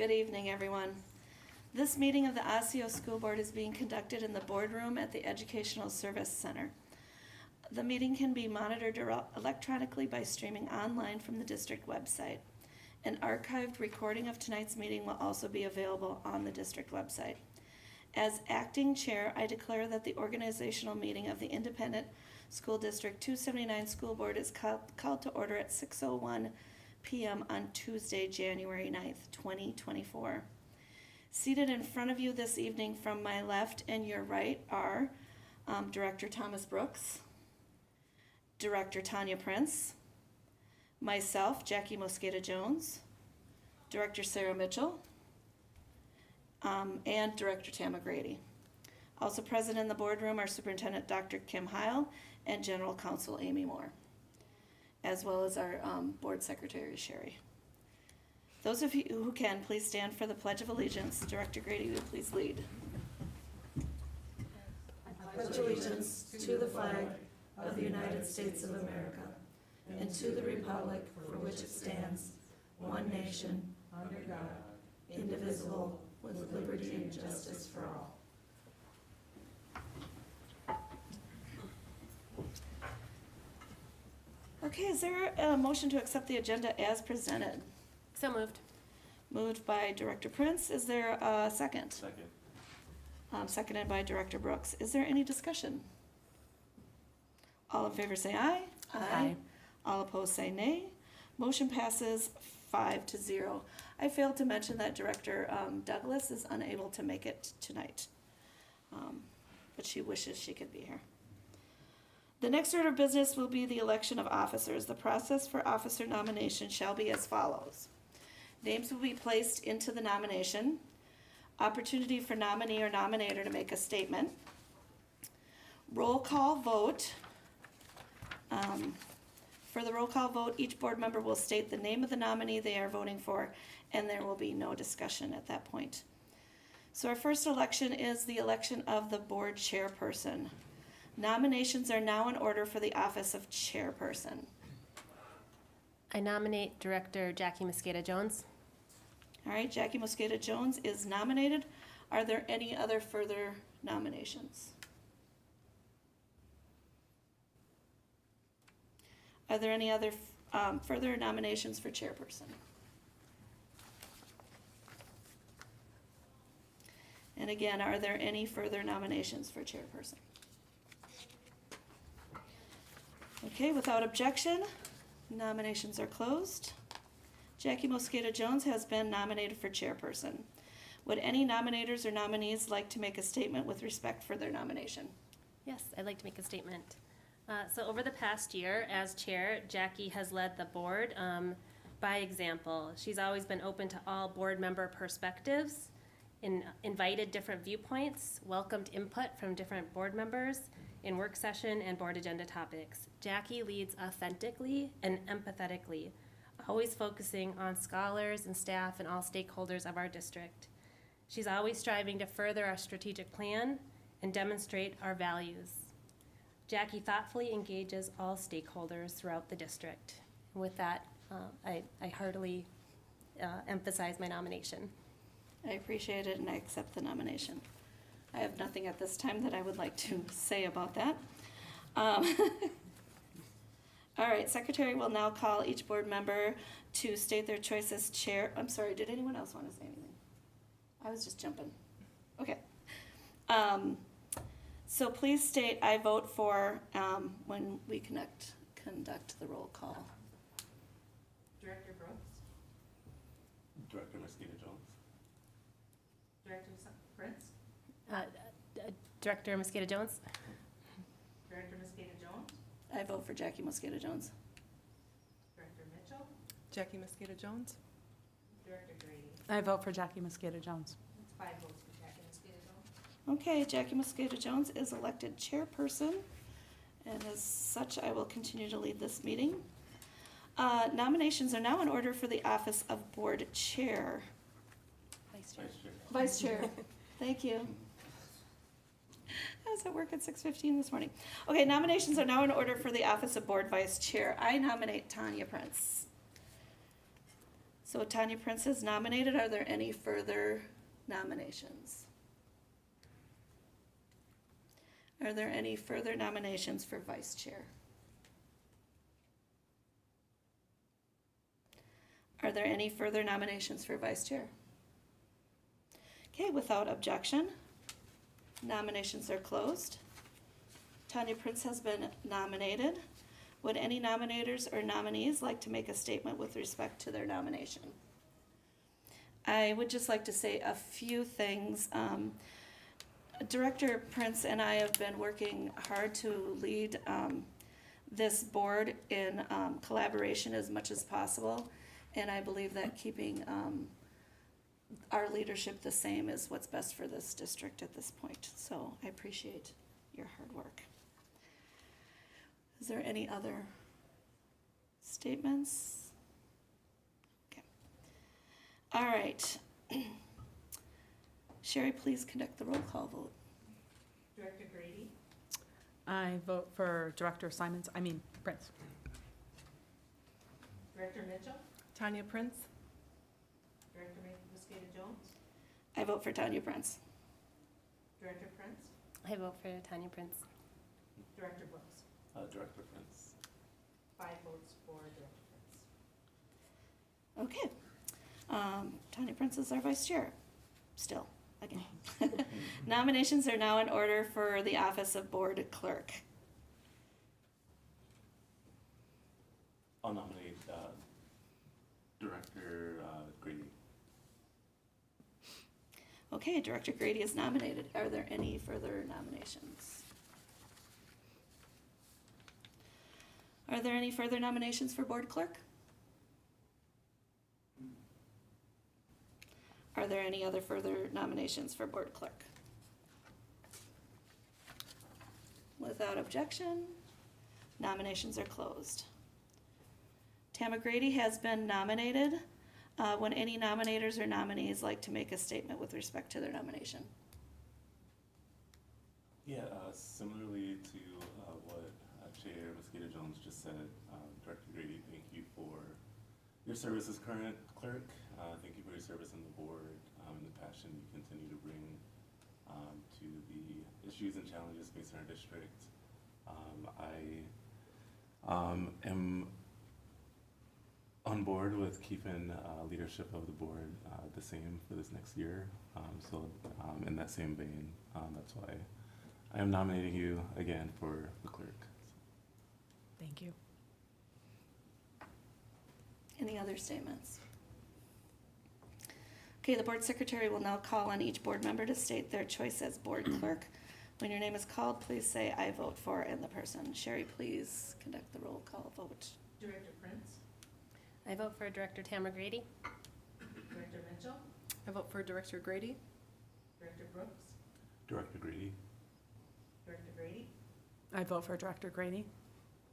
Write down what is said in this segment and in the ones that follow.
Good evening, everyone. This meeting of the Osseo School Board is being conducted in the boardroom at the Educational Service Center. The meeting can be monitored electronically by streaming online from the district website. An archived recording of tonight's meeting will also be available on the district website. As acting chair, I declare that the organizational meeting of the Independent School District 279 School Board is called to order at 6:01 p.m. on Tuesday, January 9th, 2024. Seated in front of you this evening from my left and your right are Director Thomas Brooks, Director Tanya Prince, myself, Jackie Mosqueda Jones, Director Sarah Mitchell, and Director Tam McGrady. Also present in the boardroom are Superintendent Dr. Kim Heil and General Counsel Amy Moore, as well as our Board Secretary Sherry. Those of you who can, please stand for the Pledge of Allegiance. Director Grady, will you please lead? I pledge allegiance to the flag of the United States of America and to the republic for which it stands, one nation, under God, indivisible, with liberty and justice for all. Okay, is there a motion to accept the agenda as presented? So moved. Moved by Director Prince. Is there a second? Second. Seconded by Director Brooks. Is there any discussion? All in favor say aye. Aye. All opposed say nay. Motion passes 5-0. I failed to mention that Director Douglas is unable to make it tonight, but she wishes she could be here. The next order of business will be the election of officers. The process for officer nomination shall be as follows. Names will be placed into the nomination. Opportunity for nominee or nominator to make a statement. Roll call vote. For the roll call vote, each board member will state the name of the nominee they are voting for, and there will be no discussion at that point. So our first election is the election of the board chairperson. Nominations are now in order for the office of chairperson. I nominate Director Jackie Mosqueda Jones. All right, Jackie Mosqueda Jones is nominated. Are there any other further nominations? Are there any other further nominations for chairperson? And again, are there any further nominations for chairperson? Okay, without objection, nominations are closed. Jackie Mosqueda Jones has been nominated for chairperson. Would any nominators or nominees like to make a statement with respect for their nomination? Yes, I'd like to make a statement. So over the past year, as chair, Jackie has led the board by example. She's always been open to all board member perspectives, invited different viewpoints, welcomed input from different board members in work session and board agenda topics. Jackie leads authentically and empathetically, always focusing on scholars and staff and all stakeholders of our district. She's always striving to further our strategic plan and demonstrate our values. Jackie thoughtfully engages all stakeholders throughout the district. With that, I heartily emphasize my nomination. I appreciate it and I accept the nomination. I have nothing at this time that I would like to say about that. All right, Secretary will now call each board member to state their choice as chair. I'm sorry, did anyone else want to say anything? I was just jumping. Okay. So please state I vote for when we conduct the roll call. Director Brooks, Director Mosqueda Jones. Director Prince, Director Mosqueda Jones. Director Mosqueda Jones, I vote for Jackie Mosqueda Jones. Director Mitchell, Jackie Mosqueda Jones. Director Grady. I vote for Jackie Mosqueda Jones. That's 5 votes for Jackie Mosqueda Jones. Okay, Jackie Mosqueda Jones is elected chairperson, and as such, I will continue to lead this meeting. Nominations are now in order for the office of board chair. Vice Chair. Vice Chair. Vice chair, thank you. I was at work at 6:15 this morning. Okay, nominations are now in order for the office of board vice chair. I nominate Tanya Prince. So Tanya Prince is nominated. Are there any further nominations? Are there any further nominations for vice chair? Are there any further nominations for vice chair? Okay, without objection, nominations are closed. Tanya Prince has been nominated. Would any nominators or nominees like to make a statement with respect to their nomination? I would just like to say a few things. Director Prince and I have been working hard to lead this board in collaboration as much as possible, and I believe that keeping our leadership the same is what's best for this district at this point. So I appreciate your hard work. Is there any other statements? Okay. All right. Sherry, please conduct the roll call vote. Director Grady, I vote for Director Prince. Director Mitchell, Tanya Prince. Director Mosqueda Jones, I vote for Tanya Prince. Director Prince, I vote for Tanya Prince. Director Brooks. Director Prince. 5 votes for Director Prince. Okay. Tanya Prince is our vice chair, still, again. Nominations are now in order for the office of board clerk. I'll nominate Director Grady. Okay, Director Grady is nominated. Are there any further nominations? Are there any further nominations for board clerk? Are there any other further nominations for board clerk? Without objection, nominations are closed. Tama Grady has been nominated. Would any nominators or nominees like to make a statement with respect to their nomination? Yeah, similarly to what Chair Mosqueda Jones just said, Director Grady, thank you for your service as current clerk. Thank you for your service on the board and the passion you continue to bring to the issues and challenges facing our district. I am on board with keeping leadership of the board the same for this next year. In that same vein, that's why I am nominating you again for the clerk. Thank you. Any other statements? Okay, the board secretary will now call on each board member to state their choice as board clerk. When your name is called, please say "I vote for" and the person. Sherry, please conduct the roll call vote. Director Prince, I vote for Director Tama Grady. Director Mitchell, I vote for Director Grady. Director Brooks, Director Grady. Director Grady, I vote for Director Grady.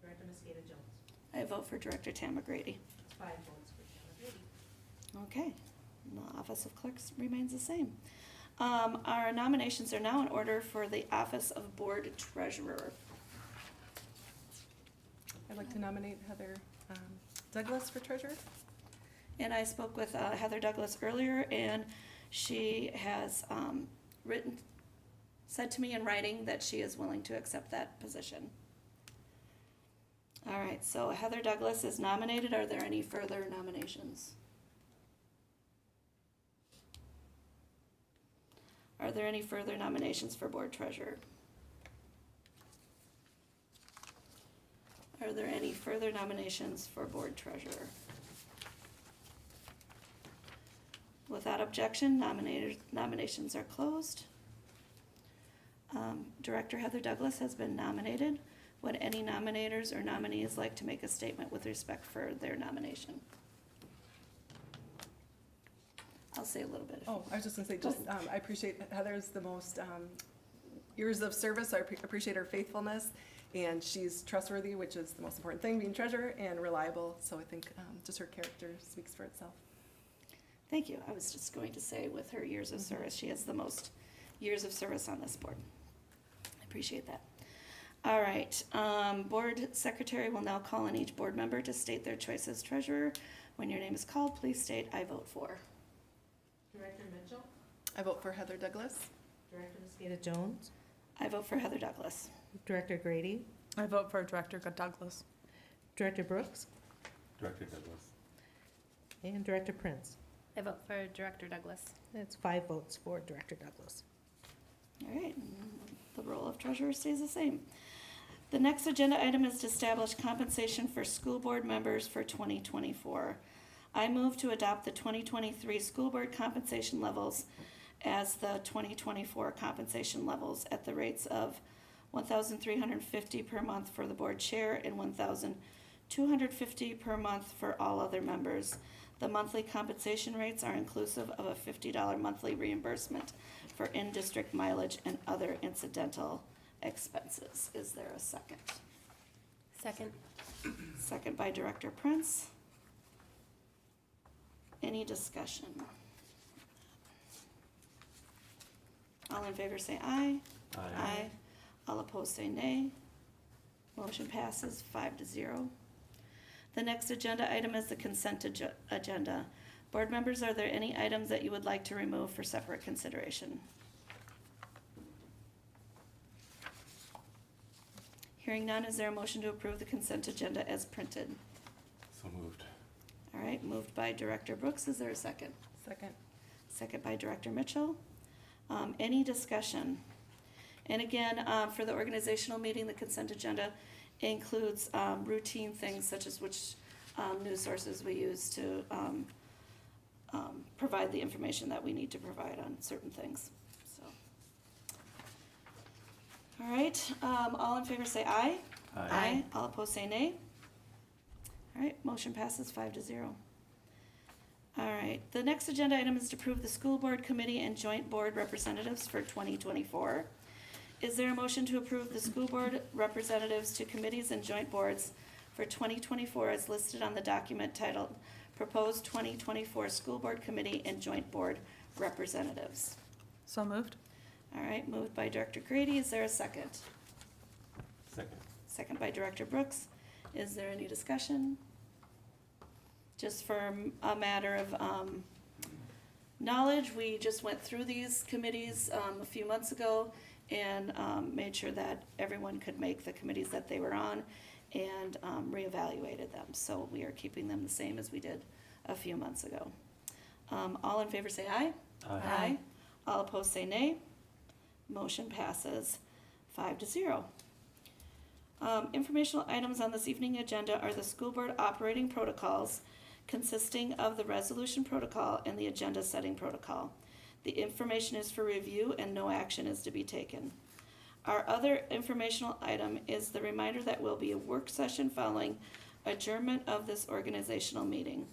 Director Mosqueda Jones. I vote for Director Tama Grady. 5 votes for Tama Grady. Okay, the office of clerks remains the same. Our nominations are now in order for the office of board treasurer. I'd like to nominate Heather Douglas for treasurer. And I spoke with Heather Douglas earlier, and she has said to me in writing that she is willing to accept that position. All right, so Heather Douglas is nominated. Are there any further nominations? Are there any further nominations for board treasurer? Are there any further nominations for board treasurer? Without objection, nominations are closed. Director Heather Douglas has been nominated. Would any nominators or nominees like to make a statement with respect for their nomination? I'll say a little bit. Oh, I was just gonna say, Go just, I appreciate Heather's the most, years of service, I appreciate her faithfulness, and she's trustworthy, which is the most important thing, being treasurer, and reliable, so I think, just her character speaks for itself. Thank you. I was just going to say, with her years of service, she has the most years of service on this board. I appreciate that. All right, board secretary will now call on each board member to state their choice as treasurer. When your name is called, please state, "I vote for." Director Mitchell, I vote for Heather Douglas. Director Mosqueda Jones, I vote for Heather Douglas. Director Grady, I vote for Director Douglas. Director Brooks, Director Douglas. and Director Prince. I vote for Director Douglas. That's 5 votes for Director Douglas. All right, and the role of treasurer stays the same. The next agenda item is to establish compensation for school board members for 2024. I move to adopt the 2023 school board compensation levels as the 2024 compensation levels at the rates of $1,350 per month for the board chair and $1,250 per month for all other members. The monthly compensation rates are inclusive of a $50 monthly reimbursement for in-district mileage and other incidental expenses. Is there a second? Second. Second by Director Prince. Any discussion? All in favor say aye. Aye. All opposed say nay. Motion passes 5-0. The next agenda item is the consent agenda. Board members, are there any items that you would like to remove for separate consideration? Hearing none, is there a motion to approve the consent agenda as printed? So moved. All right, moved by Director Brooks. Is there a second? Second. Second by Director Mitchell. Any discussion? And again, for the organizational meeting, the consent agenda includes routine things such as which news sources we use to provide the information that we need to provide on certain things. So, all right, all in favor say aye. Aye. All opposed say nay. All right, motion passes 5-0. All right, the next agenda item is to approve the school board committee and joint board representatives for 2024. Is there a motion to approve the school board representatives to committees and joint boards for 2024 as listed on the document titled Proposed 2024 School Board Committee and Joint Board Representatives? So moved. All right, moved by Director Grady. Is there a second? Second. Second by Director Brooks. Is there any discussion? Just for a matter of knowledge, we just went through these committees a few months ago and made sure that everyone could make the committees that they were on and reevaluated them. So we are keeping them the same as we did a few months ago. All in favor say aye. Aye. All opposed say nay. Motion passes 5-0. Informational items on this evening agenda are the school board operating protocols consisting of the resolution protocol and the agenda setting protocol. The information is for review and no action is to be taken. Our other informational item is the reminder that will be a work session following adjournment of this organizational meeting.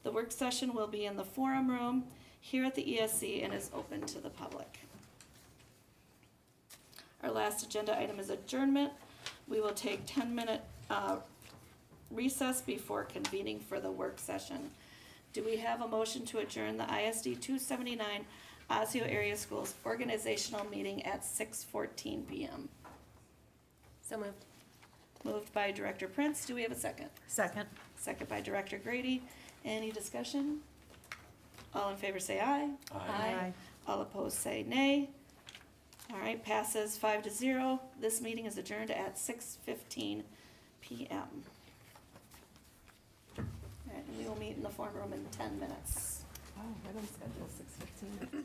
The work session will be in the forum room here at the ESC and is open to the public. Our last agenda item is adjournment. We will take 10-minute recess before convening for the work session. Do we have a motion to adjourn the ISD 279 Osseo Area Schools organizational meeting at 6:14 p.m.? So moved. Moved by Director Prince. Do we have a second? Second. Second by Director Grady. Any discussion? All in favor say aye. Aye. All opposed say nay. All right, passes 5-0. This meeting is adjourned at 6:15 p.m. All right, and we will meet in the forum room in 10 minutes. Wow, right on schedule, 6:15.